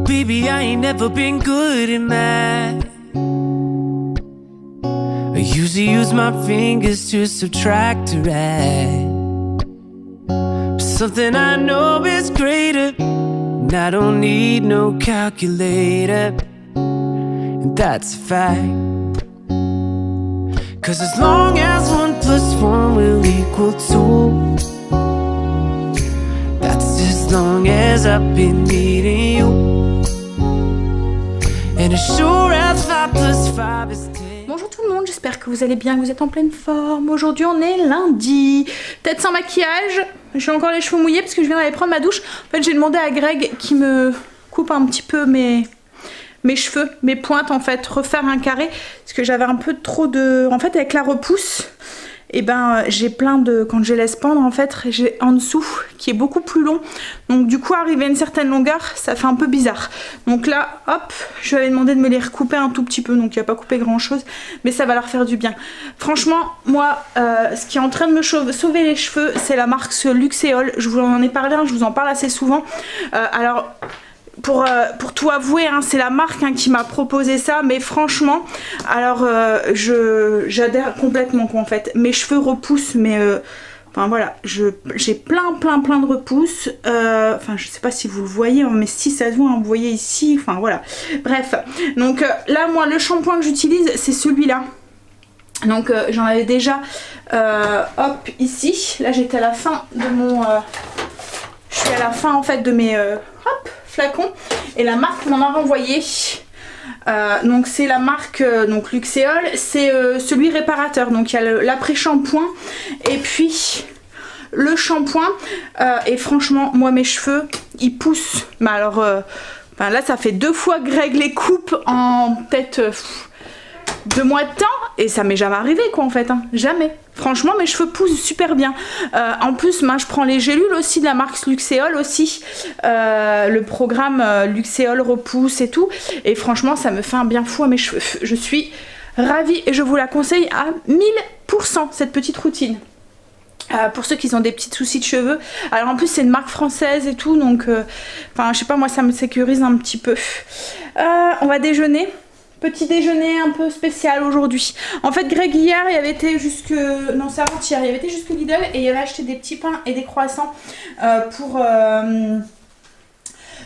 baby, I ain't never been good at math. I usually use my fingers to subtract or add. But something I know is greater, and I don't need no calculator, and that's a fact. 'Cause as long as 1 + 1 will equal 2, that's as long as I've been needing you. And as sure as 5 + 5 is 10. Bonjour tout le monde, j'espère que vous allez bien, que vous êtes en pleine forme. Aujourd'hui on est lundi, tête sans maquillage, j'ai encore les cheveux mouillés parce que je viens d'aller prendre ma douche. En fait j'ai demandé à Greg qui me coupe un petit peu mes cheveux, mes pointes en fait, refaire un carré parce que j'avais un peu trop de... En fait avec la repousse, et ben j'ai plein de... Quand je les laisse pendre en fait, j'ai en dessous qui est beaucoup plus long. Donc du coup arrivé à une certaine longueur, ça fait un peu bizarre. Donc là, hop, je lui avais demandé de me les recouper un tout petit peu. Donc il n'a pas coupé grand chose, mais ça va leur faire du bien. Franchement, moi, ce qui est en train de me sauver les cheveux, c'est la marque Luxéol. Je vous en ai parlé, je vous en parle assez souvent. Alors... Pour tout avouer, hein, c'est la marque qui m'a proposé ça, mais franchement, alors j'adhère complètement quoi en fait. Mes cheveux repoussent, mais enfin voilà, j'ai plein de repousses. Enfin je sais pas si vous le voyez, hein, mais si ça se voit, hein, vous voyez ici, enfin voilà. Bref, donc là moi le shampoing que j'utilise c'est celui-là. Donc j'en avais déjà, hop ici, là j'étais à la fin de mon... je suis à la fin en fait de mes... hop flacon, et la marque m'en a renvoyé. Donc c'est la marque donc Luxéol, c'est celui réparateur. Donc il y a l'après-shampoing et puis le shampoing. Et franchement, moi mes cheveux ils poussent. Mais alors, enfin, là ça fait 2 fois que Greg les coupe en peut-être 2 mois de temps, et ça m'est jamais arrivé quoi en fait, hein. Jamais. Franchement mes cheveux poussent super bien. En plus je prends les gélules aussi de la marque Luxéol aussi. Le programme Luxéol repousse et tout. Et franchement ça me fait un bien fou à mes cheveux. Je suis ravie et je vous la conseille à 1000% cette petite routine. Pour ceux qui ont des petits soucis de cheveux. Alors en plus c'est une marque française et tout, donc enfin je sais pas, moi ça me sécurise un petit peu. On va déjeuner. Petit déjeuner un peu spécial aujourd'hui. En fait Greg hier il avait été jusque... Non c'est avant-hier, il avait été jusque Lidl et il avait acheté des petits pains et des croissants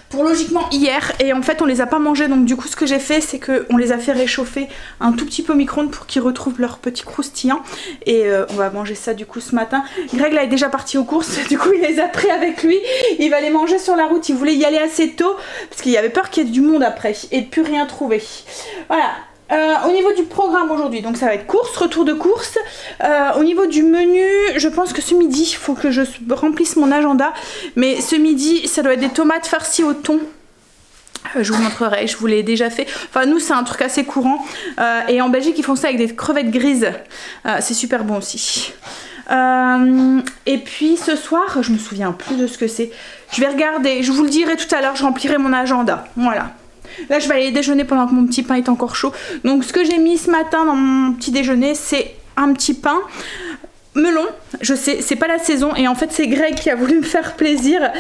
pour logiquement hier, et en fait on les a pas mangés. Donc du coup ce que j'ai fait c'est que on les a fait réchauffer un tout petit peu au micro-ondes pour qu'ils retrouvent leur petit croustillant, et on va manger ça du coup ce matin. Greg là est déjà parti aux courses, du coup il les a pris avec lui, il va les manger sur la route. Il voulait y aller assez tôt parce qu'il avait peur qu'il y ait du monde après et de plus rien trouver. Voilà. Au niveau du programme aujourd'hui, donc ça va être course, retour de course. Au niveau du menu, je pense que ce midi, il faut que je remplisse mon agenda. Mais ce midi, ça doit être des tomates farcies au thon. Je vous montrerai, je vous l'ai déjà fait. Enfin nous c'est un truc assez courant. Et en Belgique ils font ça avec des crevettes grises. C'est super bon aussi. Et puis ce soir, je me souviens plus de ce que c'est. Je vais regarder, je vous le dirai tout à l'heure, je remplirai mon agenda. Voilà. Là je vais aller déjeuner pendant que mon petit pain est encore chaud. Donc ce que j'ai mis ce matin dans mon petit déjeuner, c'est un petit pain melon. Je sais, c'est pas la saison, et en fait c'est Greg qui a voulu me faire plaisir.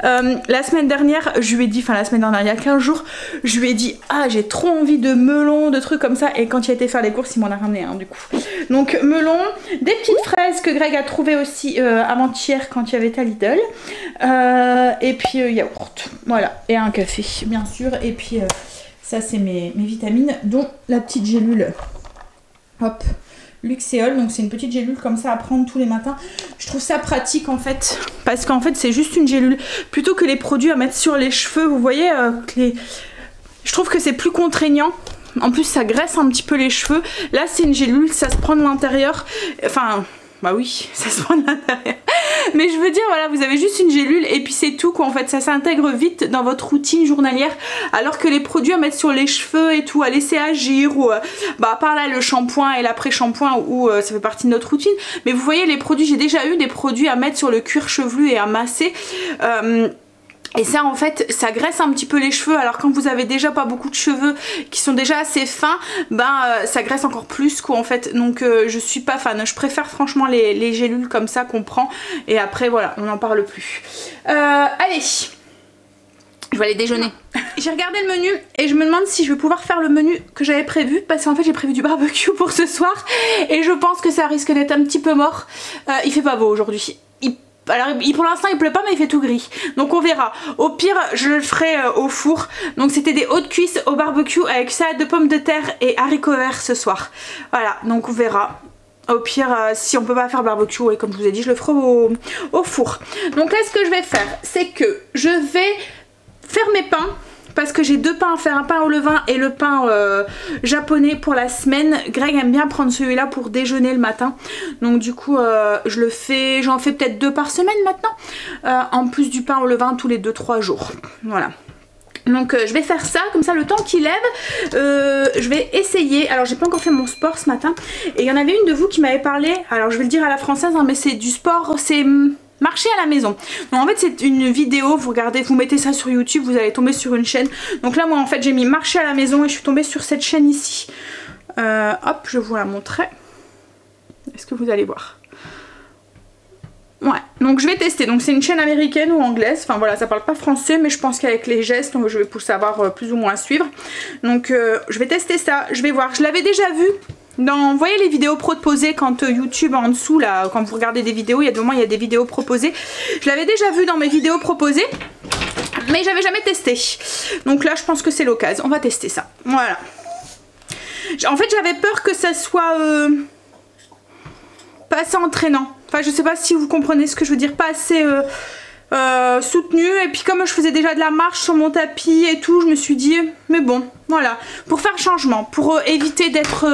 La semaine dernière je lui ai dit, enfin la semaine dernière il y a 15 jours, je lui ai dit ah j'ai trop envie de melon, de trucs comme ça, et quand il a été faire les courses il m'en a ramené un du coup. Donc melon, des petites fraises que Greg a trouvé aussi avant-hier quand il y avait été à Lidl, et puis yaourt, voilà, et un café bien sûr, et puis ça c'est mes vitamines, dont la petite gélule hop Luxéol. Donc c'est une petite gélule comme ça à prendre tous les matins. Je trouve ça pratique en fait, parce qu'en fait c'est juste une gélule plutôt que les produits à mettre sur les cheveux. Vous voyez je trouve que c'est plus contraignant. En plus ça graisse un petit peu les cheveux. Là c'est une gélule, ça se prend de l'intérieur. Enfin bah oui, ça se prend de l'intérieur. Mais je veux dire, voilà, vous avez juste une gélule et puis c'est tout quoi. En fait ça s'intègre vite dans votre routine journalière, alors que les produits à mettre sur les cheveux et tout, à laisser agir, ou bah à part là le shampoing et l'après-shampoing où ça fait partie de notre routine. Mais vous voyez les produits, j'ai déjà eu des produits à mettre sur le cuir chevelu et à masser. Et ça en fait ça graisse un petit peu les cheveux, alors quand vous avez déjà pas beaucoup de cheveux qui sont déjà assez fins, ben ça graisse encore plus quoi en fait. Donc je suis pas fan, je préfère franchement les gélules comme ça qu'on prend, et après voilà on n'en parle plus. Allez, Je vais aller déjeuner. J'ai regardé le menu et je me demande si je vais pouvoir faire le menu que j'avais prévu, parce qu'en fait j'ai prévu du barbecue pour ce soir et je pense que ça risque d'être un petit peu mort. Il fait pas beau aujourd'hui. Alors pour l'instant il pleut pas, mais il fait tout gris, donc on verra. Au pire je le ferai au four. Donc c'était des hautes cuisses au barbecue avec salade de pommes de terre et haricots verts ce soir. Voilà, donc on verra. Au pire, si on peut pas faire barbecue, et comme je vous ai dit, je le ferai au four. Donc là, ce que je vais faire, c'est que je vais faire mes pains, parce que j'ai deux pains à faire, un pain au levain et le pain japonais pour la semaine. Greg aime bien prendre celui-là pour déjeuner le matin, donc du coup je le fais, j'en fais peut-être 2 par semaine maintenant, en plus du pain au levain tous les 2-3 jours. Voilà. Donc je vais faire ça, comme ça le temps qu'il lève, je vais essayer. Alors j'ai pas encore fait mon sport ce matin, et il y en avait une de vous qui m'avait parlé, alors je vais le dire à la française, hein, mais c'est du sport, c'est marcher à la maison. Donc en fait c'est une vidéo, vous regardez, vous mettez ça sur YouTube, vous allez tomber sur une chaîne. Donc là moi en fait j'ai mis marcher à la maison et je suis tombée sur cette chaîne ici. Hop, je vous la montrerai. Est-ce que vous allez voir? Ouais, donc je vais tester. Donc c'est une chaîne américaine ou anglaise, enfin voilà, ça parle pas français, mais je pense qu'avec les gestes je vais pouvoir savoir plus ou moins suivre. Donc je vais tester ça, je vais voir. Je l'avais déjà vu dans, vous voyez les vidéos proposées quand YouTube en dessous là, quand vous regardez des vidéos, il y a des moments il y a des vidéos proposées. Je l'avais déjà vu dans mes vidéos proposées, mais j'avais jamais testé. Donc là je pense que c'est l'occasion, on va tester ça. Voilà. En fait j'avais peur que ça soit pas assez entraînant. Enfin je sais pas si vous comprenez ce que je veux dire, pas assez soutenu, et puis comme je faisais déjà de la marche sur mon tapis et tout, je me suis dit mais bon voilà, pour faire changement, pour éviter d'être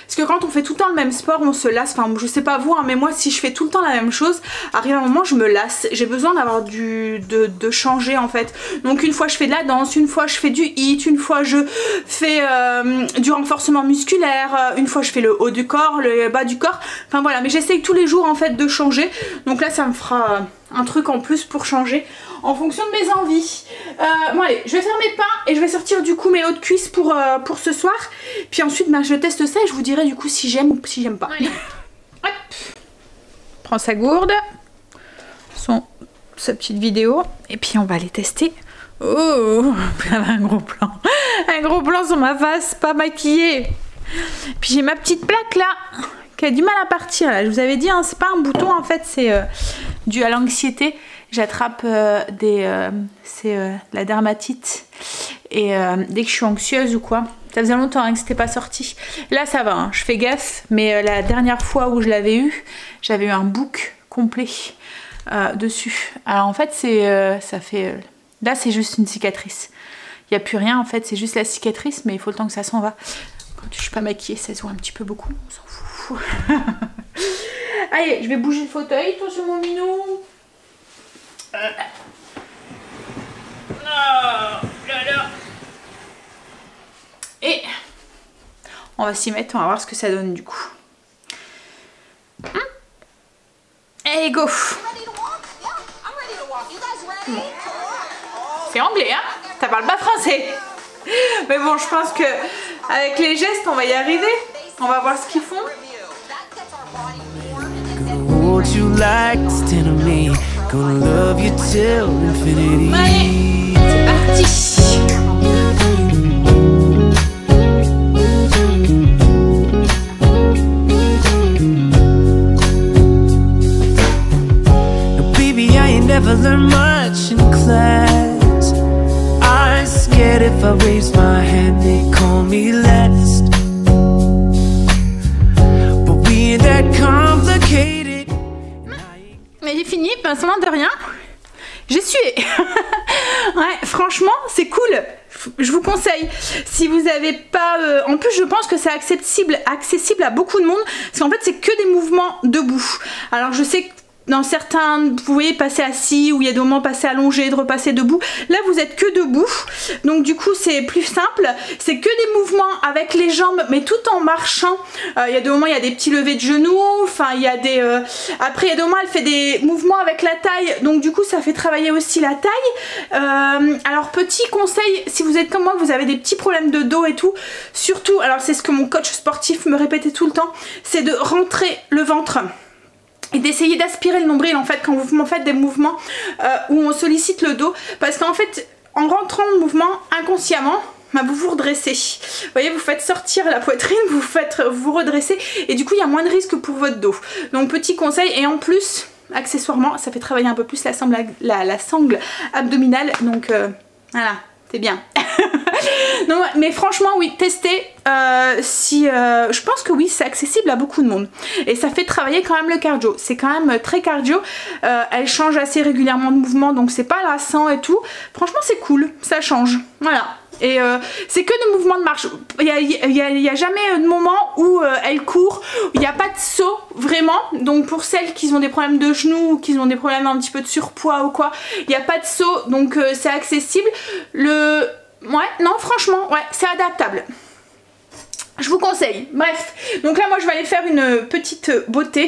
parce que quand on fait tout le temps le même sport on se lasse, enfin je sais pas vous hein, mais moi si je fais tout le temps la même chose, arrive un moment je me lasse, j'ai besoin d'avoir de changer en fait. Donc une fois je fais de la danse, une fois je fais du HIIT, une fois je fais du renforcement musculaire, une fois je fais le haut du corps, le bas du corps, enfin voilà, mais j'essaye tous les jours en fait de changer. Donc là ça me fera un truc en plus pour changer en fonction de mes envies. Bon allez, je vais faire mes pains et je vais sortir du coup mes hautes cuisses pour ce soir. Puis ensuite je teste ça et je vous dirai du coup si j'aime ou si j'aime pas. Hop. Prends sa gourde, sa petite vidéo, et puis on va aller tester. Oh, un gros plan. Un gros plan sur ma face, pas maquillée. Puis j'ai ma petite plaque là qui a du mal à partir là. Je vous avais dit hein, c'est pas un bouton en fait, c'est dû à l'anxiété. J'attrape la dermatite et dès que je suis anxieuse ou quoi, ça faisait longtemps hein, que c'était pas sorti. Là ça va, hein, je fais gaffe, mais la dernière fois où je l'avais eu, j'avais eu un bouc complet dessus. Alors en fait c'est ça fait là c'est juste une cicatrice. Il n'y a plus rien en fait, c'est juste la cicatrice, mais il faut le temps que ça s'en va. Quand je suis pas maquillée, ça se voit un petit peu beaucoup, on s'en fout. Allez, je vais bouger le fauteuil, toi sur mon minou. Et on va s'y mettre, on va voir ce que ça donne du coup. Allez go. C'est anglais hein, ça parle pas français. Mais bon je pense que avec les gestes on va y arriver. On va voir ce qu'ils font. Gonna love you till infinity. Allez, c'est parti. No, baby, I ain't never learned much in class. I'm scared if I raise my hand, they call me last. But we ain't that complicated. Mais j'ai fini, pincement de rien. J'ai sué. Ouais, franchement, c'est cool. Je vous conseille. Si vous n'avez pas... en plus, je pense que c'est accessible à beaucoup de monde. Parce qu'en fait, c'est que des mouvements debout. Alors, je sais que dans certains, vous pouvez passer assis, ou il y a des moments passer allongé, de repasser debout. Là, vous êtes que debout. Donc, du coup, c'est plus simple. C'est que des mouvements avec les jambes, mais tout en marchant. Il y a des moments, il y a des petits levés de genoux. Enfin, il y a des... Après, il y a des moments, elle fait des mouvements avec la taille. Donc, du coup, ça fait travailler aussi la taille. Alors, petit conseil, si vous êtes comme moi, vous avez des petits problèmes de dos et tout. Surtout, alors c'est ce que mon coach sportif me répétait tout le temps, c'est de rentrer le ventre. Et d'essayer d'aspirer le nombril en fait quand vous faites des mouvements où on sollicite le dos, parce qu'en fait en rentrant en mouvement, inconsciemment, bah, vous vous redressez. Vous voyez, vous faites sortir la poitrine, vous redressez et du coup il y a moins de risque pour votre dos. Donc petit conseil, et en plus accessoirement ça fait travailler un peu plus la sangle abdominale, donc voilà, c'est bien. Non, mais franchement oui, testez. Je pense que oui, c'est accessible à beaucoup de monde et ça fait travailler quand même le cardio. C'est quand même très cardio. Elle change assez régulièrement de mouvement, donc c'est pas lassant et tout. Franchement c'est cool, ça change, voilà. Et c'est que de mouvements de marche. Il n'y a jamais de moment où elle court, il n'y a pas de saut vraiment. Donc pour celles qui ont des problèmes de genoux ou qui ont des problèmes un petit peu de surpoids ou quoi, il n'y a pas de saut, donc c'est accessible. Ouais, non franchement, ouais, c'est adaptable. Je vous conseille. Bref, donc là moi je vais aller faire une petite beauté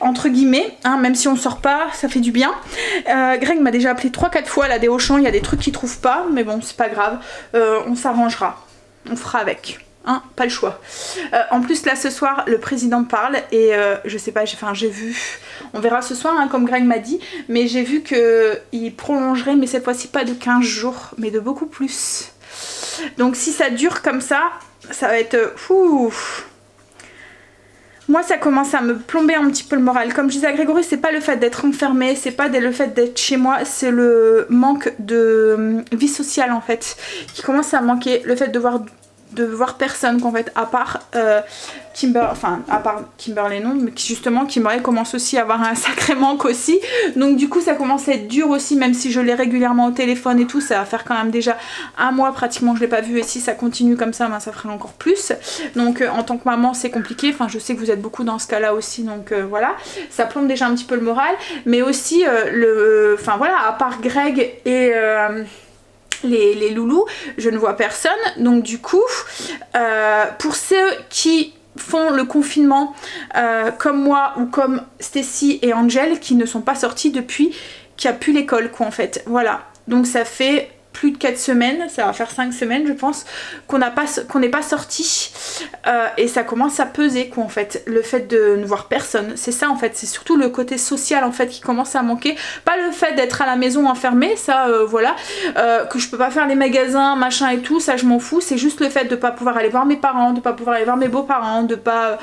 entre guillemets, hein, même si on sort pas, ça fait du bien. Greg m'a déjà appelé 3-4 fois là des Auchan, il y a des trucs qu'il trouve pas, mais bon c'est pas grave, on s'arrangera, on fera avec. Hein, pas le choix. En plus là ce soir le président parle et je sais pas, j'ai vu, on verra ce soir hein, comme Greg m'a dit, mais j'ai vu qu'il prolongerait, mais cette fois-ci pas de 15 jours mais de beaucoup plus. Donc si ça dure comme ça va être ouf. Moi ça commence à me plomber un petit peu le moral. Comme je disais à Grégory, c'est pas le fait d'être enfermée, c'est pas le fait d'être chez moi, c'est le manque de vie sociale en fait qui commence à manquer, le fait de voir personne qu'en fait à part Kimberley non, mais justement Kimberley commence aussi à avoir un sacré manque aussi, donc du coup ça commence à être dur aussi, même si je l'ai régulièrement au téléphone et tout, ça va faire quand même déjà un mois pratiquement que je l'ai pas vu, et si ça continue comme ça, ben, ça ferait encore plus. Donc en tant que maman c'est compliqué, enfin je sais que vous êtes beaucoup dans ce cas là aussi, donc voilà, ça plombe déjà un petit peu le moral, mais aussi voilà, à part Greg et les loulous, je ne vois personne. Donc du coup, pour ceux qui font le confinement comme moi ou comme Stacy et Angel, qui ne sont pas sortis depuis qu'il n'y a plus l'école quoi en fait. Voilà, donc ça fait plus de 4 semaines, ça va faire 5 semaines je pense qu'on n'est pas sorti et ça commence à peser quoi en fait, le fait de ne voir personne, c'est ça en fait, c'est surtout le côté social en fait qui commence à manquer, pas le fait d'être à la maison enfermée, ça voilà, que je peux pas faire les magasins machin et tout, ça je m'en fous, c'est juste le fait de pas pouvoir aller voir mes parents, de pas pouvoir aller voir mes beaux-parents, de pas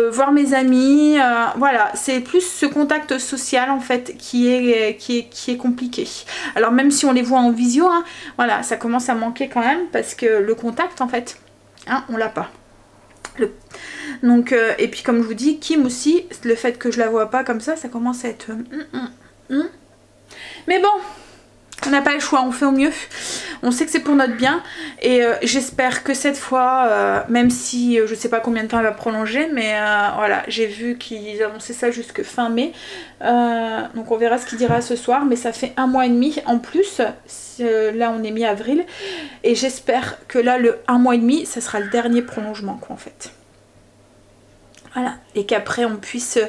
voir mes amis, voilà, c'est plus ce contact social en fait qui est compliqué. Alors même si on les voit en visio, hein, voilà, ça commence à manquer quand même parce que le contact en fait, hein, on l'a pas. Donc et puis comme je vous dis, Kim aussi, le fait que je la vois pas comme ça commence à être mais bon, on n'a pas le choix, on fait au mieux, on sait que c'est pour notre bien et j'espère que cette fois, même si je sais pas combien de temps elle va prolonger, mais voilà, j'ai vu qu'ils annonçaient ça jusque fin mai, donc on verra ce qu'il dira ce soir, mais ça fait 1 mois et demi en plus, là on est mi-avril et j'espère que là le 1 mois et demi ça sera le dernier prolongement quoi en fait. Voilà, et qu'après on puisse...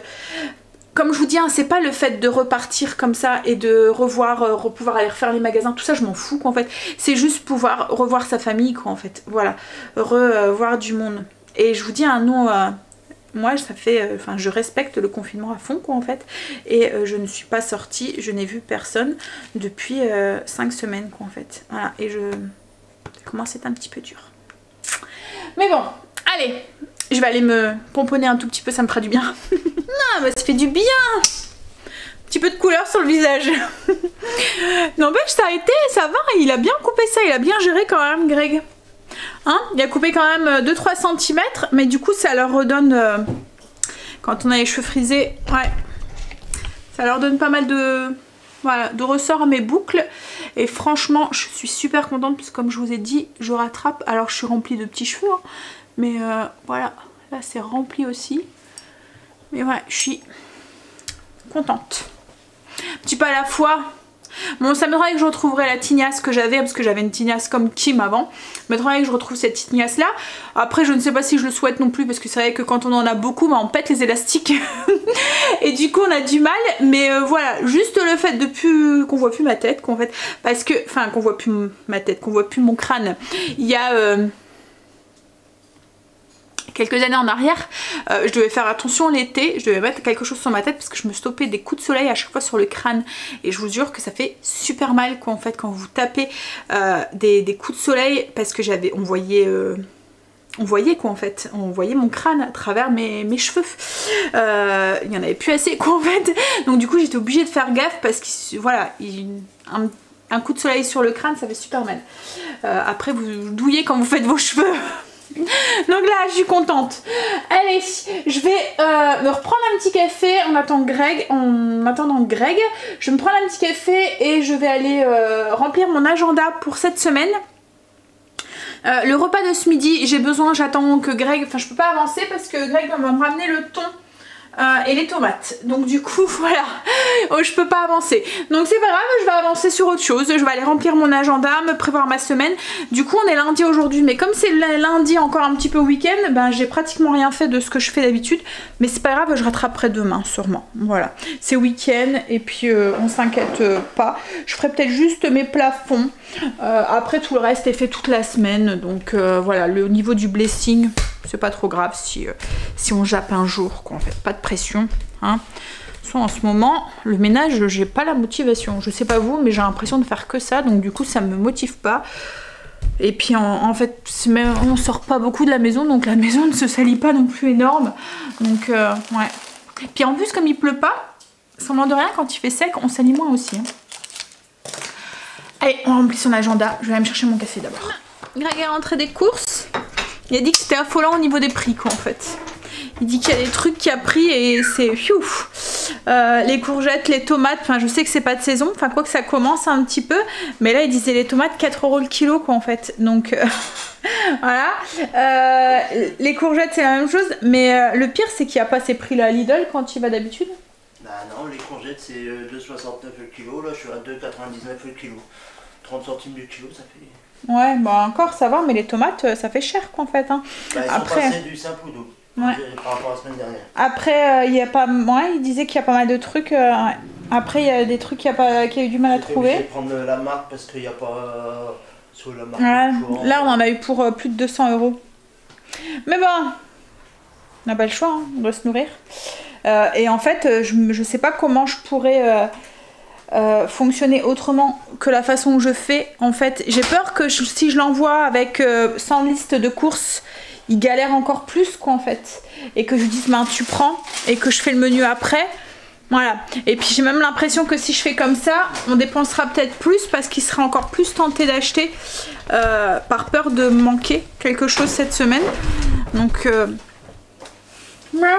Comme je vous dis, hein, c'est pas le fait de repartir comme ça et de pouvoir aller refaire les magasins, tout ça je m'en fous quoi en fait. C'est juste pouvoir revoir sa famille quoi en fait. Voilà, revoir du monde. Et je vous dis, hein, nous, moi ça fait, je respecte le confinement à fond quoi en fait. Et je ne suis pas sortie, je n'ai vu personne depuis 5 semaines quoi en fait. Voilà, et ça commence à être un petit peu dur. Mais bon, allez, je vais aller me pomponner un tout petit peu, ça me fera du bien. Non, bah ça fait du bien. Un petit peu de couleur sur le visage. N'empêche, ça a été, ça va, il a bien coupé ça, il a bien géré quand même, Greg. Hein, il a coupé quand même 2-3 cm, mais du coup ça leur redonne, quand on a les cheveux frisés, ouais, ça leur donne pas mal de... Voilà, de ressort à mes boucles et franchement je suis super contente parce que comme je vous ai dit je rattrape, alors je suis remplie de petits cheveux hein, mais voilà, là c'est rempli aussi, mais ouais je suis contente un petit peu à la fois. Bon, ça m'aimerait que je retrouverais la tignasse que j'avais, parce que j'avais une tignasse comme Kim avant. Ça m'aimerait que je retrouve cette tignasse là. Après je ne sais pas si je le souhaite non plus, parce que c'est vrai que quand on en a beaucoup, bah, on pète les élastiques. Et du coup on a du mal. Mais voilà, juste le fait de qu'on voit plus ma tête, qu'en fait, parce que, enfin qu'on voit plus ma tête, qu'on voit plus mon crâne. Il y a quelques années en arrière, je devais faire attention l'été, je devais mettre quelque chose sur ma tête parce que je me stoppais des coups de soleil à chaque fois sur le crâne et je vous jure que ça fait super mal quoi en fait quand vous tapez des coups de soleil parce que on voyait quoi en fait, on voyait mon crâne à travers mes cheveux, il n'y en avait plus assez quoi en fait, donc du coup j'étais obligée de faire gaffe parce que voilà, un coup de soleil sur le crâne ça fait super mal. Après vous douillez quand vous faites vos cheveux. Donc là je suis contente. Allez, je vais me reprendre un petit café en attendant Greg. Je vais me prendre un petit café et je vais aller remplir mon agenda pour cette semaine. Le repas de ce midi, j'attends que Greg, enfin je peux pas avancer parce que Greg va me ramener le thon et les tomates. Donc du coup voilà, je peux pas avancer. Donc c'est pas grave, je vais avancer sur autre chose. Je vais aller remplir mon agenda, me prévoir ma semaine. Du coup on est lundi aujourd'hui, mais comme c'est lundi encore un petit peu week-end, ben j'ai pratiquement rien fait de ce que je fais d'habitude. Mais c'est pas grave, je rattraperai demain sûrement. Voilà, c'est week-end et puis on s'inquiète pas. Je ferai peut-être juste mes plafonds. Après tout le reste est fait toute la semaine. Donc voilà, au niveau du blessing, c'est pas trop grave si on jappe un jour, quoi, en fait, pas de pression. Hein. Soit en ce moment, le ménage, j'ai pas la motivation. Je sais pas vous, mais j'ai l'impression de faire que ça, donc du coup ça me motive pas. Et puis en fait, on sort pas beaucoup de la maison, donc la maison ne se salit pas non plus énorme. Donc ouais. Puis en plus, comme il pleut pas, sans de rien, quand il fait sec, on salit moins aussi. Hein. Allez, on remplit son agenda. Je vais aller me chercher mon café d'abord. Greg est rentré des courses. Il a dit que c'était affolant au niveau des prix quoi en fait. Il dit qu'il y a des trucs qu'il a pris et c'est les courgettes, les tomates, enfin je sais que c'est pas de saison, enfin quoi que ça commence un petit peu, mais là il disait les tomates 4 € le kilo quoi en fait, donc voilà. Les courgettes c'est la même chose, mais le pire c'est qu'il n'y a pas ces prix là à Lidl quand il va d'habitude. Bah non, les courgettes c'est 2,69 le kilo, là je suis à 2,99 le kilo, 30 centimes le kilo ça fait... Ouais, bah encore ça va, mais les tomates ça fait cher quoi en fait. Hein. Bah, elles sont passées du simple au double par rapport à la semaine dernière. Après, il y a pas, ouais, il disait qu'il y a pas mal de trucs. Après, il y a des trucs qu'il y a eu du mal à trouver. Je vais prendre la marque parce qu'il n'y a pas sur la marque. Ouais, là, on en a eu pour plus de 200 €. Mais bon, on n'a pas le choix, hein, on doit se nourrir. Et en fait, je sais pas comment je pourrais. Fonctionner autrement que la façon où je fais. En fait j'ai peur que si je l'envoie avec sans liste de courses, il galère encore plus quoi en fait, et que je dise ben tu prends et que je fais le menu après, voilà. Et puis j'ai même l'impression que si je fais comme ça on dépensera peut-être plus parce qu'il sera encore plus tenté d'acheter par peur de manquer quelque chose cette semaine. Donc voilà.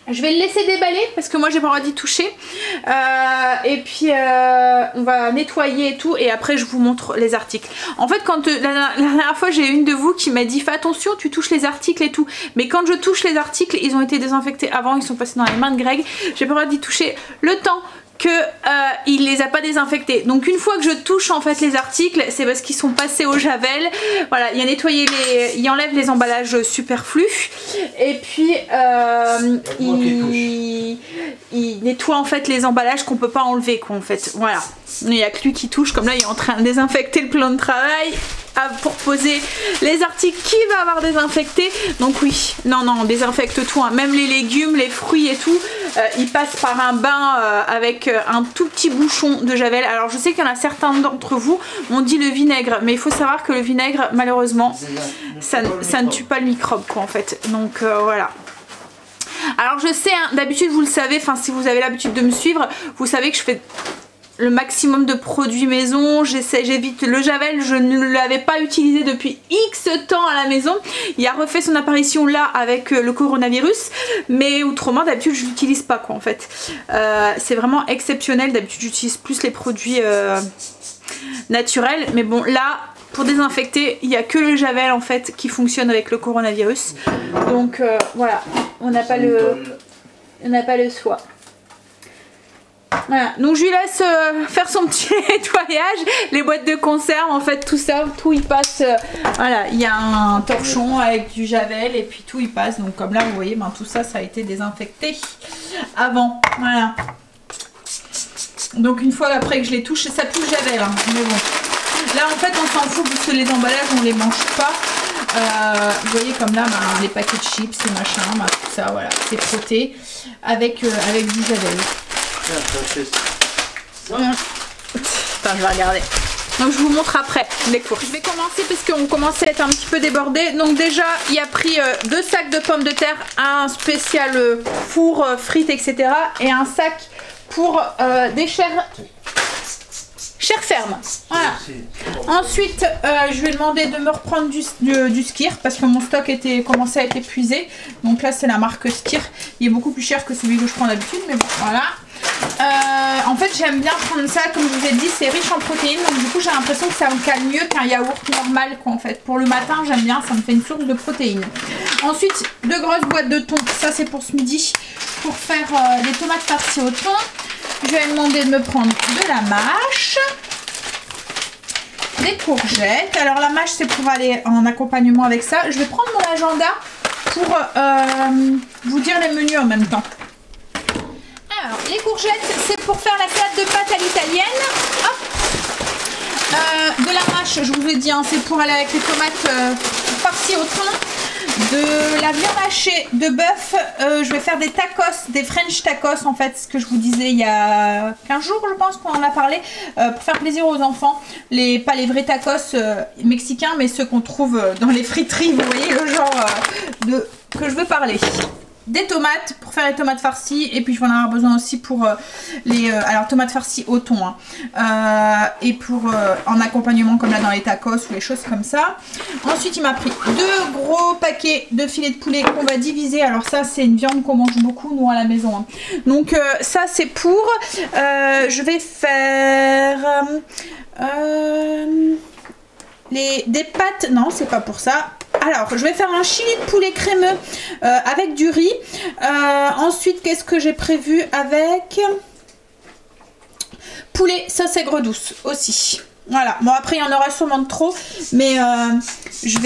Je vais le laisser déballer parce que moi j'ai pas le droit d'y toucher. Et puis on va nettoyer et tout. Et après je vous montre les articles. En fait quand la dernière fois j'ai une de vous qui m'a dit fais attention tu touches les articles et tout. Mais quand je touche les articles ils ont été désinfectés avant. Ils sont passés dans les mains de Greg. J'ai pas le droit d'y toucher le temps que il les a pas désinfectés. Donc une fois que je touche en fait les articles c'est parce qu'ils sont passés au javel. Voilà, il a nettoyé il enlève les emballages superflus et puis il nettoie en fait les emballages qu'on peut pas enlever quoi en fait. Voilà, il n'y a que lui qui touche. Comme là il est en train de désinfecter le plan de travail pour poser les articles qu'il va avoir désinfectés. Donc oui, non on désinfecte tout, hein. Même les légumes, les fruits et tout, ils passent par un bain avec un tout petit bouchon de javel. Alors je sais qu'il y en a certains d'entre vous m'ont dit le vinaigre, mais il faut savoir que le vinaigre malheureusement ça ne tue pas le microbe quoi en fait. Donc voilà. Alors je sais, hein, d'habitude vous le savez, enfin si vous avez l'habitude de me suivre, vous savez que je fais le maximum de produits maison, j'évite le javel, je ne l'avais pas utilisé depuis X temps à la maison. Il a refait son apparition là avec le coronavirus, mais autrement d'habitude je l'utilise pas quoi en fait. C'est vraiment exceptionnel, d'habitude j'utilise plus les produits naturels, mais bon là pour désinfecter il n'y a que le javel en fait qui fonctionne avec le coronavirus. Donc voilà, on n'a pas le choix. Voilà, donc je lui laisse faire son petit nettoyage, les boîtes de conserve en fait, tout ça, tout y passe, voilà, il y a un torchon avec du javel et puis tout y passe, donc comme là vous voyez, ben, tout ça, ça a été désinfecté avant, voilà. Donc une fois après que je les touche, ça pue le javel, hein, mais bon. Là en fait on s'en fout parce que les emballages on les mange pas. Vous voyez comme là, les paquets de chips et machin, tout ça, voilà, c'est frotté avec du javel. Attends, je vais regarder. Donc je vous montre après les courses. Je vais commencer parce qu'on commence à être un petit peu débordé. Donc déjà, il a pris 2 sacs de pommes de terre, un spécial four, frites, etc. Et un sac pour des chairs fermes. Voilà. Ensuite, je vais demander de me reprendre du Skyr parce que mon stock commençait à être épuisé. Donc là, c'est la marque Skyr. Il est beaucoup plus cher que celui que je prends d'habitude, mais bon, voilà. En fait, j'aime bien prendre ça, comme je vous ai dit, c'est riche en protéines. Donc du coup, j'ai l'impression que ça me cale mieux qu'un yaourt normal, quoi, en fait. Pour le matin, j'aime bien, ça me fait une source de protéines. Ensuite, 2 grosses boîtes de thon. Ça, c'est pour ce midi, pour faire les tomates farcies au thon. Je vais demander de me prendre de la mâche, des courgettes. Alors la mâche, c'est pour aller en accompagnement avec ça. Je vais prendre mon agenda pour vous dire les menus en même temps. Alors les courgettes, c'est pour faire la salade de pâtes à l'italienne. De la mâche, je vous ai dit, hein, c'est pour aller avec les tomates farcies au thon. De la viande hachée de bœuf, je vais faire des tacos, des French tacos en fait, ce que je vous disais il y a 15 jours je pense qu'on en a parlé, pour faire plaisir aux enfants, pas les vrais tacos mexicains mais ceux qu'on trouve dans les friteries, vous voyez le genre que je veux parler. Des tomates pour faire les tomates farcies et puis je vais en avoir besoin aussi pour alors tomates farcies au thon hein, et pour en accompagnement comme là dans les tacos ou les choses comme ça. Ensuite il m'a pris 2 gros paquets de filets de poulet qu'on va diviser. Alors ça c'est une viande qu'on mange beaucoup nous à la maison hein. Donc ça c'est pour je vais faire des pâtes, non c'est pas pour ça. Alors, je vais faire un chili de poulet crémeux avec du riz. Ensuite, qu'est-ce que j'ai prévu avec poulet sauce aigre douce aussi. Voilà. Bon, après, il y en aura sûrement de trop, mais je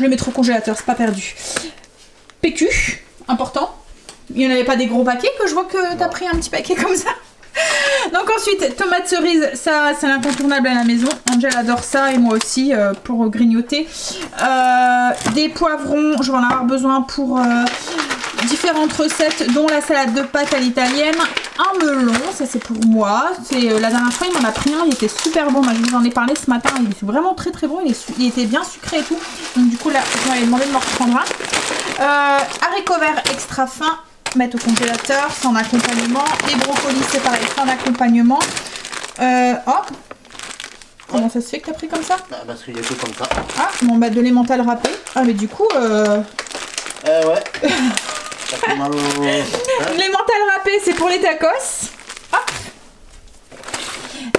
le mettrai au congélateur, c'est pas perdu. PQ, important. Il n'y en avait pas des gros paquets que je vois que tu as pris un petit paquet comme ça. Donc ensuite, tomates cerises, ça c'est l'incontournable à la maison. Angel adore ça et moi aussi pour grignoter. Des poivrons, je vais en avoir besoin pour différentes recettes, dont la salade de pâtes à l'italienne. Un melon, ça c'est pour moi. La dernière fois il m'en a pris un, il était super bon. Je vous en ai parlé ce matin, il est vraiment très très bon. Il était bien sucré et tout. Donc du coup là, je m'avais demandé de me reprendre un. Haricots verts extra fins. Mettre au congélateur, c'est en accompagnement. Les brocolis, c'est pareil, c'est en accompagnement. Comment ça se fait que t'as pris comme ça? Parce qu'il y a que comme ça. Ah, bon bah de l'emmental râpé. Ah mais du coup ouais. Ça fait mal au... L'emmental râpé, c'est pour les tacos. Hop.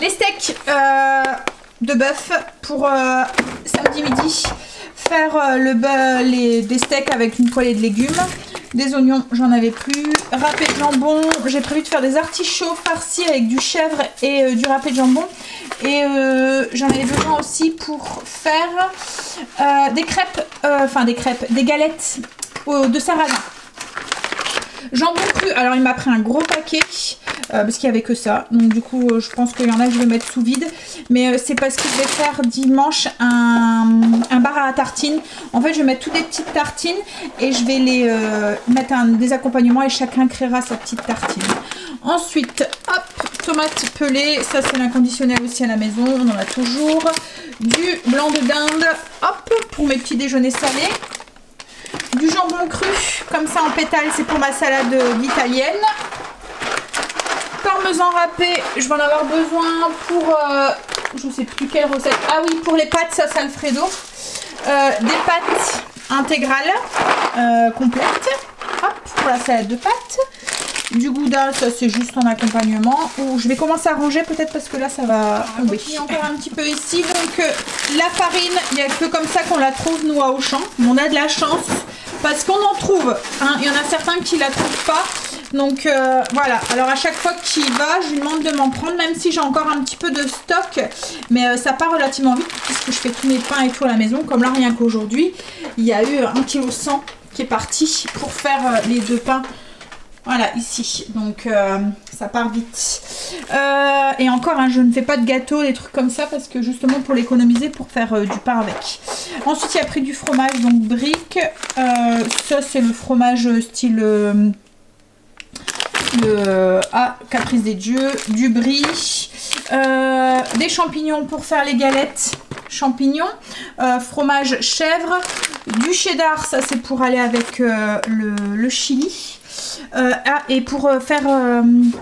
Les steaks de bœuf pour samedi midi. Faire des steaks avec une poêlée de légumes. Des oignons, j'en avais plus. Râpé de jambon, j'ai prévu de faire des artichauts farcis avec du chèvre et du râpé de jambon. Et j'en avais besoin aussi pour faire des galettes de sarrasin. Jambon cru, alors il m'a pris un gros paquet parce qu'il n'y avait que ça. Donc du coup je pense qu'il y en a que je vais mettre sous vide. Mais c'est parce que je vais faire dimanche un bar à tartines. En fait je vais mettre toutes des petites tartines et je vais les mettre des accompagnements et chacun créera sa petite tartine. Ensuite, hop, tomates pelées, ça c'est l'inconditionnel aussi à la maison, on en a toujours. Du blanc de dinde, hop, pour mes petits déjeuners salés. Du jambon cru, comme ça en pétales, c'est pour ma salade d'italienne. Parmesan râpé, je vais en avoir besoin pour, je sais plus quelle recette. Ah oui, pour les pâtes, ça c'est Alfredo. Des pâtes intégrales, complètes. Hop, pour la salade de pâtes. Du gouda, ça c'est juste en accompagnement. Ou je vais commencer à ranger peut-être parce que là ça va tomber. Il y a encore un petit peu ici. Donc la farine, il n'y a que comme ça qu'on la trouve nous à Auchan. On a de la chance parce qu'on en trouve. Hein. Il y en a certains qui la trouvent pas. Donc voilà. Alors à chaque fois qu'il va, je lui demande de m'en prendre, même si j'ai encore un petit peu de stock. Mais ça part relativement vite puisque je fais tous mes pains et tout à la maison. Comme là, rien qu'aujourd'hui, il y a eu 1,1 kg qui est parti pour faire les 2 pains. Voilà, ici. Donc, ça part vite. Et encore, hein, je ne fais pas de gâteau, des trucs comme ça, parce que justement, pour l'économiser, pour faire du pain avec. Ensuite, il a pris du fromage, donc brique. Ça, c'est le fromage style Caprice des Dieux, du brie, des champignons pour faire les galettes, champignons, fromage chèvre, du cheddar, ça c'est pour aller avec le chili. Et pour faire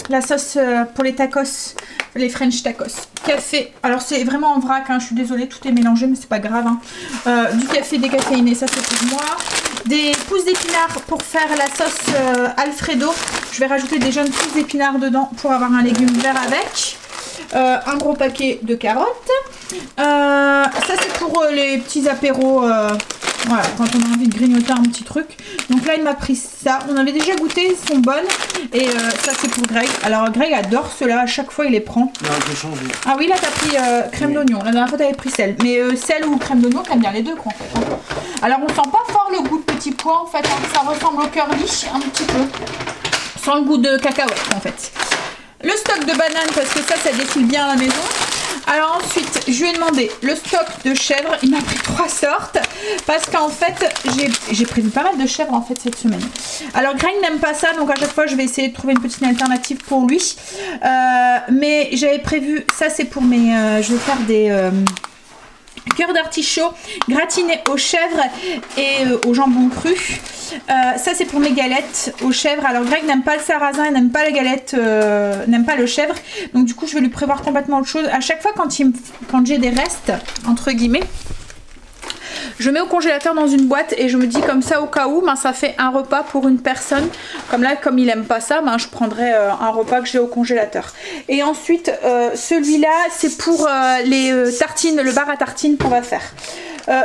la sauce pour les tacos, les French tacos. Café, alors c'est vraiment en vrac, hein, je suis désolée, tout est mélangé, mais c'est pas grave. Hein. Du café décaféiné, ça c'est pour moi. Des pousses d'épinards pour faire la sauce Alfredo. Je vais rajouter des jeunes pousses d'épinards dedans pour avoir un légume vert avec. Un gros paquet de carottes. Ça c'est pour les petits apéros. Voilà, quand on a envie de grignoter un petit truc. Donc là, il m'a pris ça. On avait déjà goûté, ils sont bonnes. Et ça, c'est pour Greg. Alors, Greg adore ceux-là. À chaque fois, il les prend. Non, j'ai changé. Ah oui, là, t'as pris crème d'oignon. La dernière fois, t'avais pris sel. Mais sel ou crème d'oignon, t'aimes bien les deux, quoi, en fait. Alors, on sent pas fort le goût de petit pois, en fait. Hein. Ça ressemble au curly, un petit peu. Sans le goût de cacahuète, en fait. Le stock de bananes, parce que ça défile bien à la maison. Alors ensuite, je lui ai demandé le stock de chèvres. Il m'a pris 3 sortes parce qu'en fait, j'ai prévu pas mal de chèvres en fait cette semaine. Alors Greg n'aime pas ça, donc à chaque fois, je vais essayer de trouver une petite alternative pour lui. Mais j'avais prévu, ça c'est pour mes... je vais faire des... cœur d'artichaut gratiné aux chèvres et au jambon cru. Ça c'est pour mes galettes aux chèvres. Alors Greg n'aime pas le sarrasin, il n'aime pas les galettes, n'aime pas le chèvre. Donc du coup je vais lui prévoir complètement autre chose. À chaque fois quand j'ai des restes, entre guillemets, je mets au congélateur dans une boîte et je me dis comme ça au cas où, ben, ça fait un repas pour une personne. Comme là, comme il aime pas ça, ben, je prendrai un repas que j'ai au congélateur. Et ensuite, celui-là, c'est pour les tartines, le bar à tartines qu'on va faire.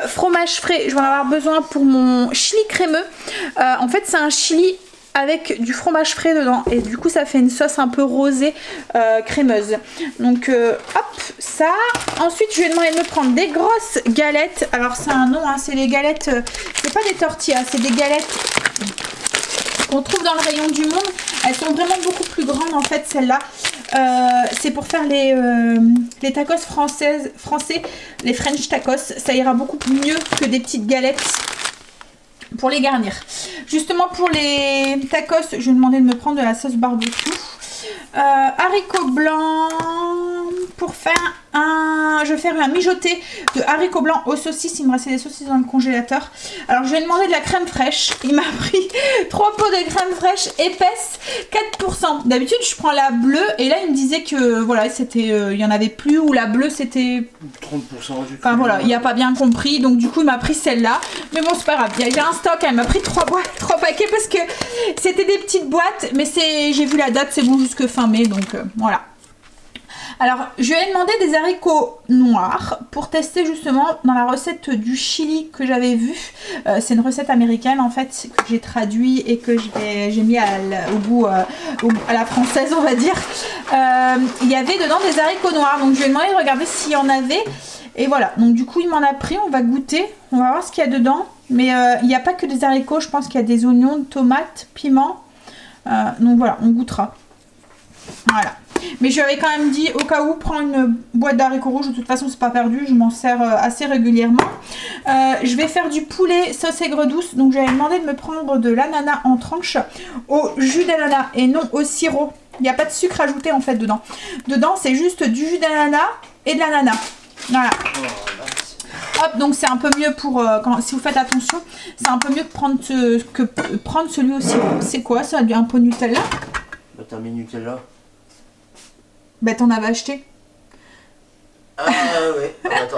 Fromage frais, je vais en avoir besoin pour mon chili crémeux. En fait, c'est un chili avec du fromage frais dedans et du coup ça fait une sauce un peu rosée crémeuse. Donc hop, ça. Ensuite je lui ai demandé de me prendre des grosses galettes. Alors c'est un nom, hein, c'est les galettes, c'est pas des tortillas, c'est des galettes qu'on trouve dans le rayon du monde. Elles sont vraiment beaucoup plus grandes en fait celles-là. C'est pour faire les tacos français, les French tacos. Ça ira beaucoup mieux que des petites galettes pour les garnir. Justement pour les tacos, je lui ai demandé de me prendre de la sauce barbecue. Haricots blancs pour faire un... Je vais faire un mijoté de haricots blancs aux saucisses. Il me restait des saucisses dans le congélateur. Alors je lui ai demandé de la crème fraîche. Il m'a pris 3 pots de crème fraîche épaisse 4%. D'habitude je prends la bleue et là il me disait que voilà c'était il y en avait plus, ou la bleue c'était 30% du coup. Enfin voilà, il n'a pas bien compris, donc du coup il m'a pris celle-là. Mais bon c'est pas grave, il y a un stock, elle m'a pris 3 paquets parce que c'était des petites boîtes, mais j'ai vu la date, c'est bon jusque fin mai, donc voilà. Alors je lui ai demandé des haricots noirs pour tester justement dans la recette du chili que j'avais vue. C'est une recette américaine en fait que j'ai traduit et que j'ai mis au goût à la française on va dire. Il y avait dedans des haricots noirs, donc je lui ai demandé de regarder s'il y en avait. Et voilà, donc du coup il m'en a pris, on va goûter, on va voir ce qu'il y a dedans. Mais il n'y a pas que des haricots, je pense qu'il y a des oignons, tomates, piments. Donc voilà, on goûtera. Voilà. Mais je lui avais quand même dit au cas où, prends une boîte d'haricots rouges, de toute façon c'est pas perdu, je m'en sers assez régulièrement. Je vais faire du poulet sauce aigre douce, donc j'avais demandé de me prendre de l'ananas en tranches au jus d'ananas et non au sirop. Il n'y a pas de sucre ajouté en fait dedans. Dedans c'est juste du jus d'ananas et de l'ananas. Voilà. Hop, donc c'est un peu mieux pour, si vous faites attention, c'est un peu mieux que prendre celui au sirop. C'est quoi ça, un pot Nutella? Bah t'as mis Nutella. Bah t'en avais acheté. Ah ouais. Attends,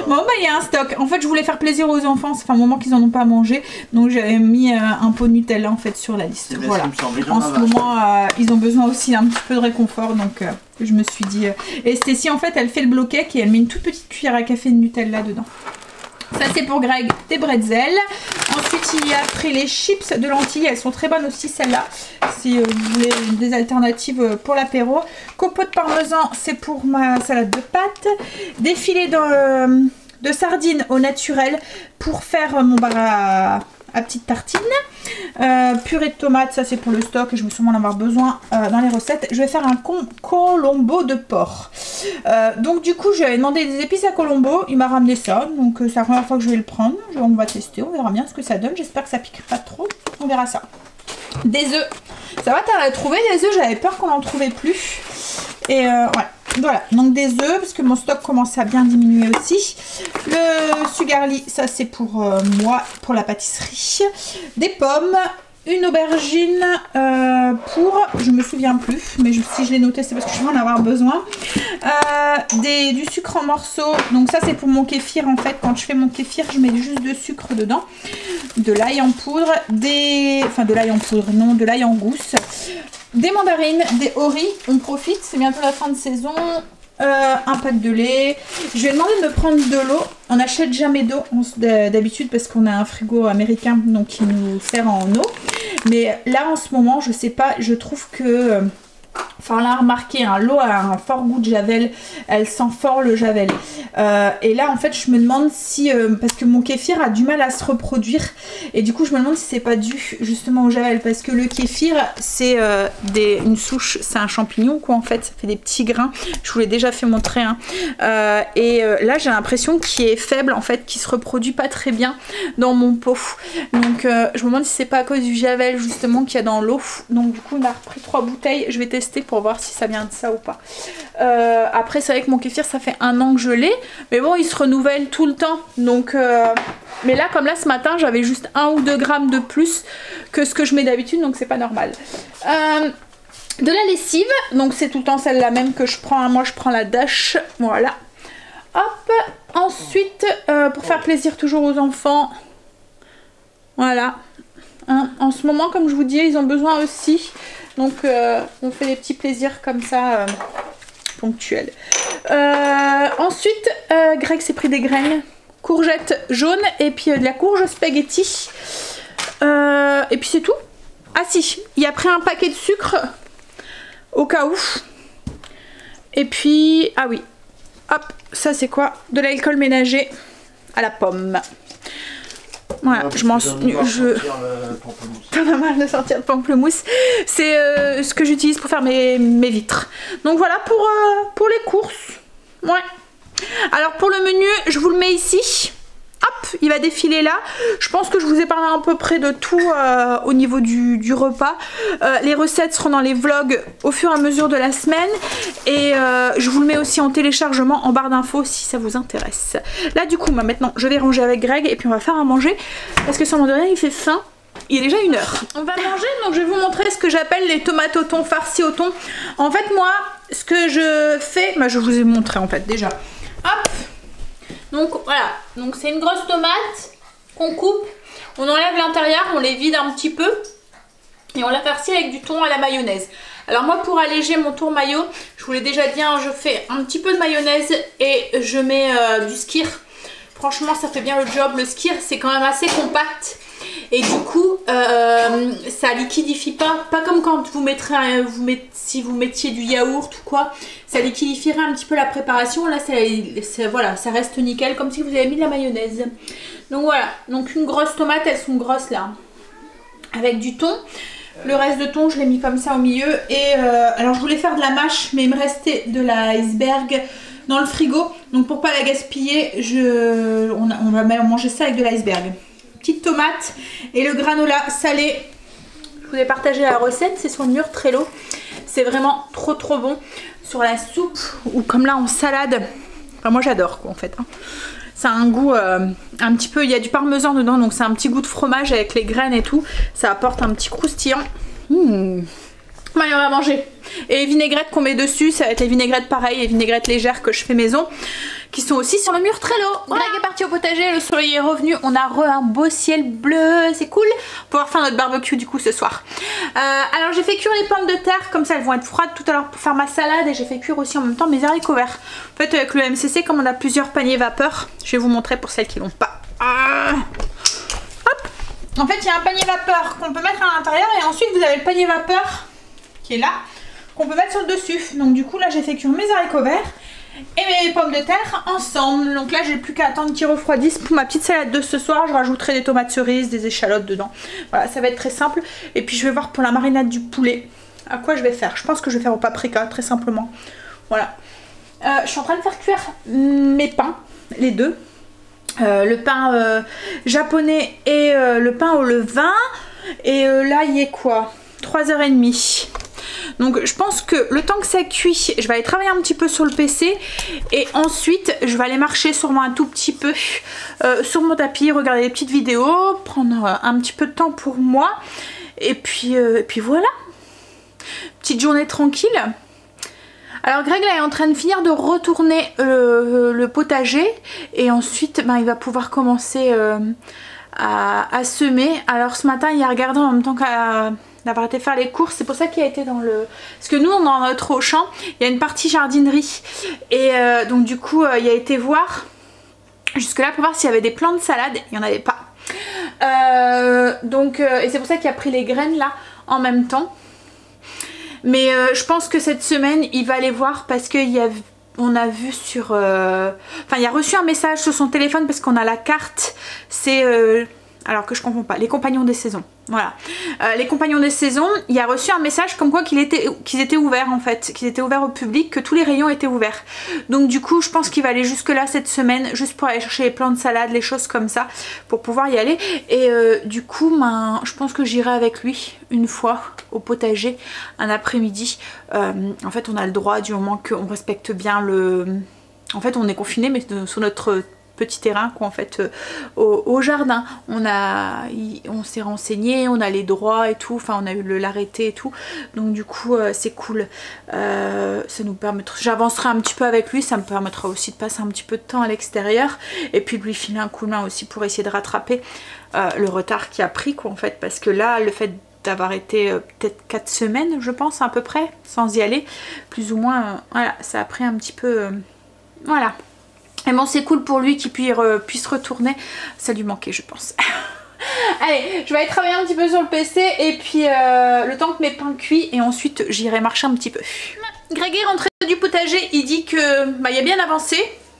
bon bah il y a un stock. En fait je voulais faire plaisir aux enfants, ça fait un moment qu'ils en ont pas mangé. Donc j'avais mis un pot Nutella en fait sur la liste. Voilà. En ce moment ils ont besoin aussi d'un petit peu de réconfort. Donc je me suis dit... Et Stécie en fait elle fait le bloc-cake et elle met une toute petite cuillère à café de Nutella dedans. Ça c'est pour Greg, des bretzels. Ensuite il y a pris les chips de lentilles, elles sont très bonnes aussi celles-là. Si vous voulez des alternatives pour l'apéro. Copeaux de parmesan, c'est pour ma salade de pâtes. Des filets de sardines au naturel pour faire mon bar à petites tartines. Purée de tomates, ça c'est pour le stock, je vais sûrement en avoir besoin dans les recettes. Je vais faire un colombo de porc. Donc du coup, j'avais demandé des épices à Colombo. Il m'a ramené ça. Donc c'est la première fois que je vais le prendre. On va tester, on verra bien ce que ça donne. J'espère que ça pique pas trop. On verra ça. Des œufs. Ça va, t'as trouvé des œufs? J'avais peur qu'on n'en trouvait plus. Et ouais. Voilà, donc des œufs, parce que mon stock commence à bien diminuer aussi. Le Sugarly, ça c'est pour moi, pour la pâtisserie. Des pommes, une aubergine pour, je me souviens plus, mais si je l'ai noté c'est parce que je vais en avoir besoin. Du sucre en morceaux, donc ça c'est pour mon kéfir en fait. Quand je fais mon kéfir, je mets juste de sucre dedans. De l'ail en poudre, enfin de l'ail en poudre, non, de l'ail en gousse. Des mandarines, des oris, on profite, c'est bientôt la fin de saison. Un pack de lait. Je vais demander de me prendre de l'eau. On n'achète jamais d'eau d'habitude parce qu'on a un frigo américain donc qui nous sert en eau. Mais là en ce moment, je sais pas, je trouve que... Enfin, on l'a remarqué, hein, l'eau a un fort goût de javel, elle sent fort le javel. Et là, en fait, je me demande si... parce que mon kéfir a du mal à se reproduire. Et du coup, je me demande si c'est pas dû justement au javel. Parce que le kéfir, c'est une souche, c'est un champignon, quoi, en fait. Ça fait des petits grains. Je vous l'ai déjà fait montrer. Hein. Là, j'ai l'impression qu'il est faible, en fait, qu'il se reproduit pas très bien dans mon pot. Donc, je me demande si c'est pas à cause du javel, justement, qu'il y a dans l'eau. Donc, du coup, on a repris 3 bouteilles. Je vais tester pour voir si ça vient de ça ou pas. Après c'est vrai que mon kéfir ça fait 1 an que je l'ai, mais bon il se renouvelle tout le temps donc mais là comme là ce matin j'avais juste 1 ou 2 grammes de plus que ce que je mets d'habitude donc c'est pas normal. De la lessive, donc c'est tout le temps celle-là même que je prends, moi je prends la Dash, voilà, hop. Ensuite pour faire plaisir toujours aux enfants, voilà, hein, en ce moment comme je vous dis ils ont besoin aussi. Donc on fait des petits plaisirs comme ça ponctuels. Ensuite Greg s'est pris des graines, courgettes jaunes et puis de la courge spaghetti. Et puis c'est tout. Ah si, il a pris un paquet de sucre au cas où. Et puis, ah oui, hop, ça c'est quoi? De l'alcool ménager à la pomme. Voilà, je m'en suis... T'en as marre de sortir le pamplemousse. C'est ce que j'utilise pour faire mes vitres. Donc voilà pour les courses. Ouais. Alors pour le menu, je vous le mets ici. Hop, il va défiler là. Je pense que je vous ai parlé à peu près de tout au niveau du repas. Les recettes seront dans les vlogs au fur et à mesure de la semaine. Et je vous le mets aussi en téléchargement en barre d'infos si ça vous intéresse. Là du coup, maintenant je vais ranger avec Greg et puis on va faire à manger. Parce que sans de rien, il fait faim. Il est déjà 1 heure. On va manger, donc je vais vous montrer ce que j'appelle les tomates au thon farcies au thon. En fait moi, ce que je fais, je vous ai montré en fait déjà. Hop. Donc voilà, donc c'est une grosse tomate qu'on coupe, on enlève l'intérieur, on les vide un petit peu et on la farcit avec du thon à la mayonnaise. Alors moi pour alléger mon tour mayo, je vous l'ai déjà dit, hein, je fais un petit peu de mayonnaise et je mets du skyr. Franchement ça fait bien le job, le skyr c'est quand même assez compact. Et du coup, ça liquidifie pas comme quand si vous mettiez du yaourt ou quoi, ça liquidifierait un petit peu la préparation. Là, voilà, ça reste nickel, comme si vous avez mis de la mayonnaise. Donc voilà, donc une grosse tomate, elles sont grosses là, avec du thon. Le reste de thon, je l'ai mis comme ça au milieu. Et alors, je voulais faire de la mâche, mais il me restait de l'iceberg dans le frigo. Donc pour pas la gaspiller, on va manger ça avec de l'iceberg. Petite tomate et le granola salé. Je vous ai partagé la recette, c'est sur le mur Trello. C'est vraiment trop bon sur la soupe ou comme là en salade. Enfin moi j'adore quoi en fait. Hein. Ça a un goût un petit peu, il y a du parmesan dedans donc c'est un petit goût de fromage avec les graines et tout. Ça apporte un petit croustillant. Allez, on va manger. Et les vinaigrettes qu'on met dessus, ça va être les vinaigrettes pareilles, les vinaigrettes légères que je fais maison, qui sont aussi sur le mur Trello. Voilà. Greg est parti au potager, le soleil est revenu, on a un beau ciel bleu, c'est cool. On va pouvoir faire notre barbecue du coup ce soir. Alors j'ai fait cuire les pommes de terre, comme ça elles vont être froides tout à l'heure pour faire ma salade, et j'ai fait cuire aussi en même temps mes haricots verts. En fait avec le MCC, comme on a plusieurs paniers vapeur, je vais vous montrer pour celles qui l'ont pas. Hop. En fait il y a un panier vapeur qu'on peut mettre à l'intérieur, et ensuite vous avez le panier vapeur qui est là, qu'on peut mettre sur le dessus. Donc du coup là j'ai fait cuire mes haricots verts et mes pommes de terre ensemble. Donc là j'ai plus qu'à attendre qu'ils refroidissent pour ma petite salade de ce soir. Je rajouterai des tomates cerises, des échalotes dedans. Voilà, ça va être très simple. Et puis je vais voir pour la marinade du poulet à quoi je vais faire. Je pense que je vais faire au paprika très simplement. Voilà. je suis en train de faire cuire mes pains, les deux. Le pain japonais et le pain au levain. Et là, il est quoi? 3h30. Donc je pense que le temps que ça cuit, je vais aller travailler un petit peu sur le PC. Et ensuite, je vais aller marcher sûrement un tout petit peu sur mon tapis, regarder des petites vidéos, prendre un petit peu de temps pour moi. Et puis voilà. Petite journée tranquille. Alors Greg là est en train de finir de retourner le potager. Et ensuite, ben, il va pouvoir commencer à semer. Alors ce matin, il a regardé en même temps d'avoir été faire les courses, c'est pour ça qu'il a été dans le... Parce que nous, dans notre Auchan, il y a une partie jardinerie. Et donc du coup, il a été voir jusque là pour voir s'il y avait des plants de salade. Il n'y en avait pas. Et c'est pour ça qu'il a pris les graines là en même temps. Mais je pense que cette semaine, il va aller voir parce qu'on a vu sur... Enfin, il a reçu un message sur son téléphone parce qu'on a la carte. C'est... alors que je comprends pas, les compagnons des saisons, voilà, les compagnons des saisons, il a reçu un message comme quoi qu'ils étaient ouverts en fait, qu'ils étaient ouverts au public, que tous les rayons étaient ouverts. Donc du coup je pense qu'il va aller jusque là cette semaine, juste pour aller chercher les plants de salade, les choses comme ça, pour pouvoir y aller. Et du coup je pense que j'irai avec lui une fois au potager, un après-midi. En fait on a le droit du moment qu'on respecte bien le... En fait on est confiné mais sur notre petit terrain quoi en fait au jardin. On s'est renseigné, on a les droits et tout, enfin on a eu l'arrêté et tout, donc du coup c'est cool. Ça nous permettra, j'avancerai un petit peu avec lui, ça me permettra aussi de passer un petit peu de temps à l'extérieur et puis de lui filer un coup de main aussi pour essayer de rattraper le retard qu'il a pris quoi en fait, parce que là le fait d'avoir été peut-être 4 semaines je pense à peu près sans y aller, plus ou moins voilà, ça a pris un petit peu voilà. Et bon c'est cool pour lui qu'il puisse retourner, ça lui manquait je pense. Allez, je vais aller travailler un petit peu sur le PC et puis le temps que mes pains cuisent et ensuite j'irai marcher un petit peu. Greg est rentré du potager, il dit que il a bien avancé,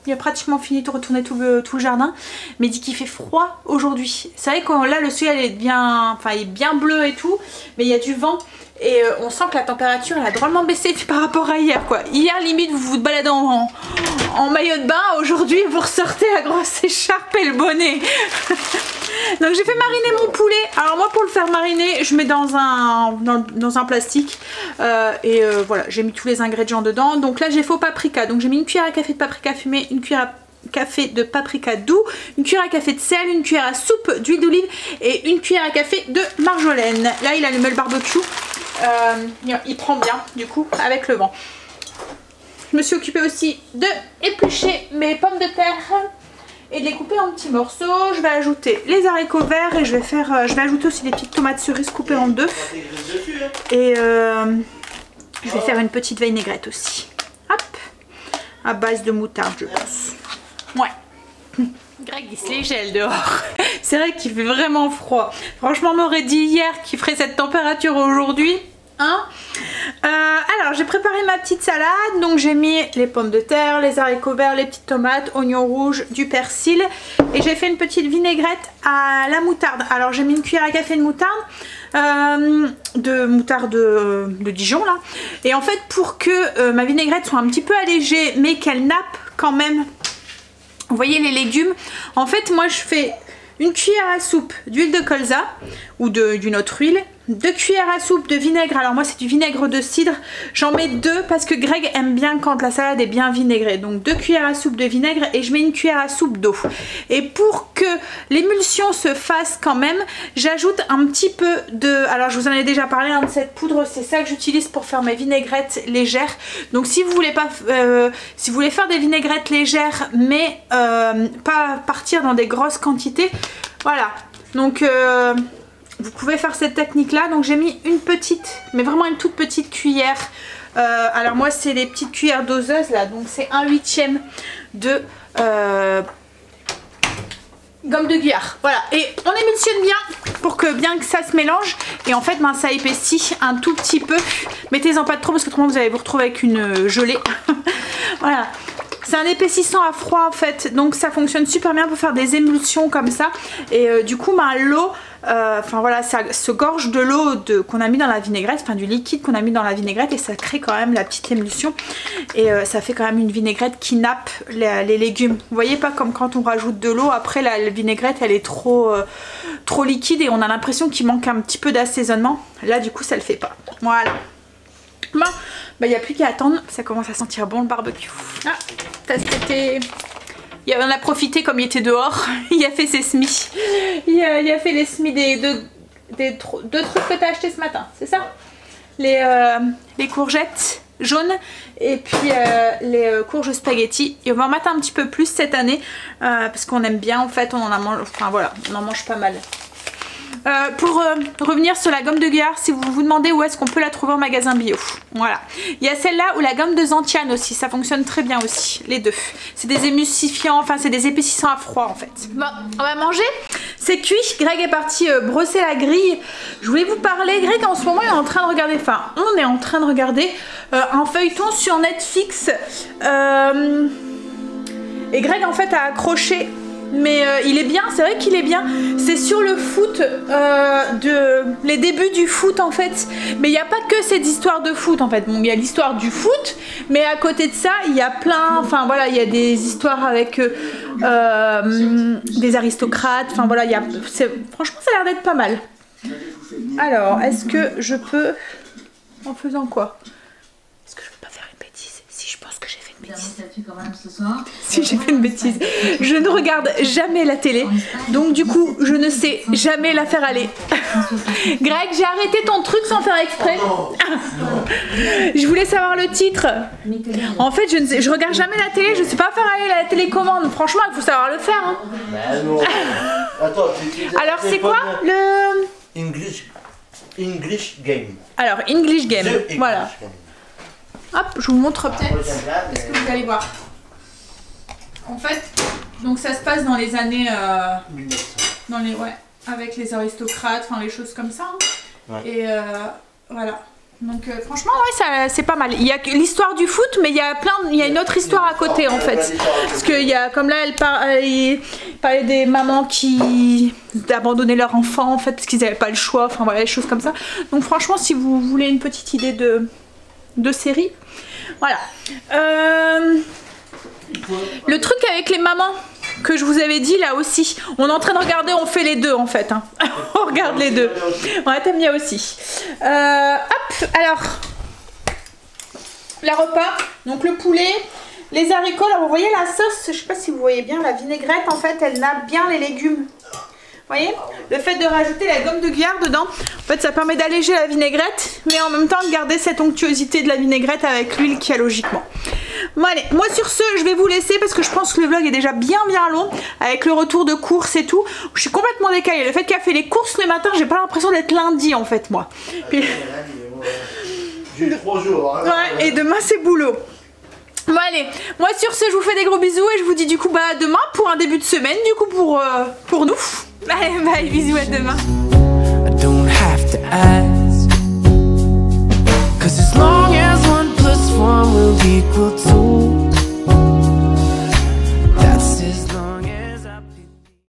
il a pratiquement fini de retourner tout le jardin, mais il dit qu'il fait froid aujourd'hui. C'est vrai que là le ciel est bien, il est bien bleu et tout, mais il y a du vent. Et on sent que la température elle a drôlement baissé par rapport à hier quoi. Hier limite vous vous baladez en maillot de bain, aujourd'hui vous ressortez la grosse écharpe et le bonnet. Donc j'ai fait mariner mon poulet. Alors moi pour le faire mariner je mets dans un plastique voilà, j'ai mis tous les ingrédients dedans. Donc là j'ai faux paprika, donc j'ai mis une cuillère à café de paprika fumé, une cuillère à café de paprika doux, une cuillère à café de sel, une cuillère à soupe d'huile d'olive et une cuillère à café de marjolaine. Là il allumait le barbecue. Il prend bien du coup avec le vent. Je me suis occupée aussi de éplucher mes pommes de terre et de les couper en petits morceaux. Je vais ajouter les haricots verts et je vais ajouter aussi des petites tomates cerises coupées en deux. Et je vais faire une petite vinaigrette aussi. Hop, à base de moutarde je pense. Ouais. Greg il se les gèle dehors. C'est vrai qu'il fait vraiment froid. Franchement on m'aurait dit hier qu'il ferait cette température aujourd'hui. Hein, alors j'ai préparé ma petite salade. Donc j'ai mis les pommes de terre, les haricots verts, les petites tomates, oignons rouges, du persil. Et j'ai fait une petite vinaigrette à la moutarde. Alors j'ai mis une cuillère à café de moutarde. De Dijon là. Et en fait pour que ma vinaigrette soit un petit peu allégée mais qu'elle nappe quand même. Vous voyez les légumes, en fait moi je fais une cuillère à soupe d'huile de colza ou d'une autre huile, 2 cuillères à soupe de vinaigre, alors moi c'est du vinaigre de cidre, j'en mets 2 parce que Greg aime bien quand la salade est bien vinaigrée, donc 2 cuillères à soupe de vinaigre et je mets une cuillère à soupe d'eau. Et pour que l'émulsion se fasse quand même, j'ajoute un petit peu de, alors je vous en ai déjà parlé de cette poudre, c'est ça que j'utilise pour faire mes vinaigrettes légères. Donc si vous voulez pas, si vous voulez faire des vinaigrettes légères mais pas partir dans des grosses quantités, voilà, donc vous pouvez faire cette technique là. Donc j'ai mis une petite, mais vraiment une toute petite cuillère. Alors moi c'est les petites cuillères doseuses là, donc c'est 1/8 de gomme de Guyard. Voilà, et on émulsionne bien pour que bien que ça se mélange. Et en fait ça épaissit un tout petit peu. Mettez-en pas de trop parce que autrement vous allez vous retrouver avec une gelée. Voilà. C'est un épaississant à froid en fait, donc ça fonctionne super bien pour faire des émulsions comme ça. Et du coup, l'eau, enfin voilà, ça se gorge de l'eau qu'on a mis dans la vinaigrette, enfin du liquide qu'on a mis dans la vinaigrette, et ça crée quand même la petite émulsion. Et ça fait quand même une vinaigrette qui nappe les légumes. Vous voyez, pas comme quand on rajoute de l'eau, après la vinaigrette elle est trop liquide et on a l'impression qu'il manque un petit peu d'assaisonnement. Là du coup ça le fait pas. Voilà. Bon, il n'y a plus qu'à attendre, ça commence à sentir bon le barbecue. Ah, c'était... On a profité comme il était dehors, il a fait ses semis. Il a fait les semis des deux trucs que tu as acheté ce matin, c'est ça? Les courgettes jaunes et puis les courges spaghetti. Et on va en mettre un petit peu plus cette année parce qu'on aime bien en fait, on en mange, enfin voilà, on en mange pas mal. Pour revenir sur la gomme de Guyard, si vous vous demandez où est-ce qu'on peut la trouver en magasin bio, voilà. Il y a celle-là ou la gomme de Zantian aussi, ça fonctionne très bien aussi, les deux. C'est des émulsifiants, enfin c'est des épaississants à froid en fait. Bon, on va manger, c'est cuit, Greg est parti brosser la grille. Je voulais vous parler, Greg en ce moment il est en train de regarder, enfin on est en train de regarder un feuilleton sur Netflix. Et Greg en fait a accroché. Mais il est bien, c'est vrai qu'il est bien. C'est sur le foot, les débuts du foot en fait. Mais il n'y a pas que cette histoire de foot en fait. Bon, il y a l'histoire du foot, mais à côté de ça, il y a plein. Enfin voilà, il y a des histoires avec des aristocrates. Enfin voilà, franchement, ça a l'air d'être pas mal. Alors, est-ce que je peux. En faisant quoi? Est-ce que je peux pas faire une bêtise? Si je pense que j'ai fait une bêtise. Si j'ai fait une bêtise. Je ne regarde jamais la télé, donc du coup je ne sais jamais la faire aller. Greg, j'ai arrêté ton truc sans faire exprès. Je voulais savoir le titre. En fait je regarde jamais la télé, je sais pas faire aller la télécommande. Franchement il faut savoir le faire hein. Attends, alors c'est quoi le... English Game. Alors English Game, voilà. Game. Hop, je vous montre peut-être ce que vous allez voir. En fait, donc ça se passe dans les années... ouais, avec les aristocrates, enfin les choses comme ça. Hein. Ouais. Et voilà. Donc franchement, ouais, c'est pas mal. Il y a l'histoire du foot, mais il y a une autre histoire à côté en fait. Parce que il y a, comme là, il parlait des mamans qui abandonnaient leurs enfants en fait parce qu'ils n'avaient pas le choix. Enfin voilà, des choses comme ça. Donc franchement, si vous voulez une petite idée de série, voilà. Le truc avec les mamans que je vous avais dit là aussi, on est en train de regarder, on fait les deux en fait hein. On regarde les deux. Ouais, t'aimes bien aussi. Hop, alors le repas, donc le poulet, les haricots. Alors vous voyez la sauce, je sais pas si vous voyez bien, la vinaigrette en fait elle nappe bien les légumes. Vous voyez, le fait de rajouter la gomme de Guyard dedans, en fait ça permet d'alléger la vinaigrette, mais en même temps de garder cette onctuosité de la vinaigrette avec l'huile qu'il y a logiquement. Bon allez, moi sur ce, je vais vous laisser parce que je pense que le vlog est déjà bien long, avec le retour de courses et tout. Je suis complètement décalée, le fait qu'elle a fait les courses le matin, j'ai pas l'impression d'être lundi en fait moi. Puis... J'ai 3 jours. Hein, ouais, et demain c'est boulot. Bon allez, moi sur ce je vous fais des gros bisous et je vous dis du coup bah à demain pour un début de semaine du coup pour nous. Bye bye, bisous, à demain. I don't have to ask.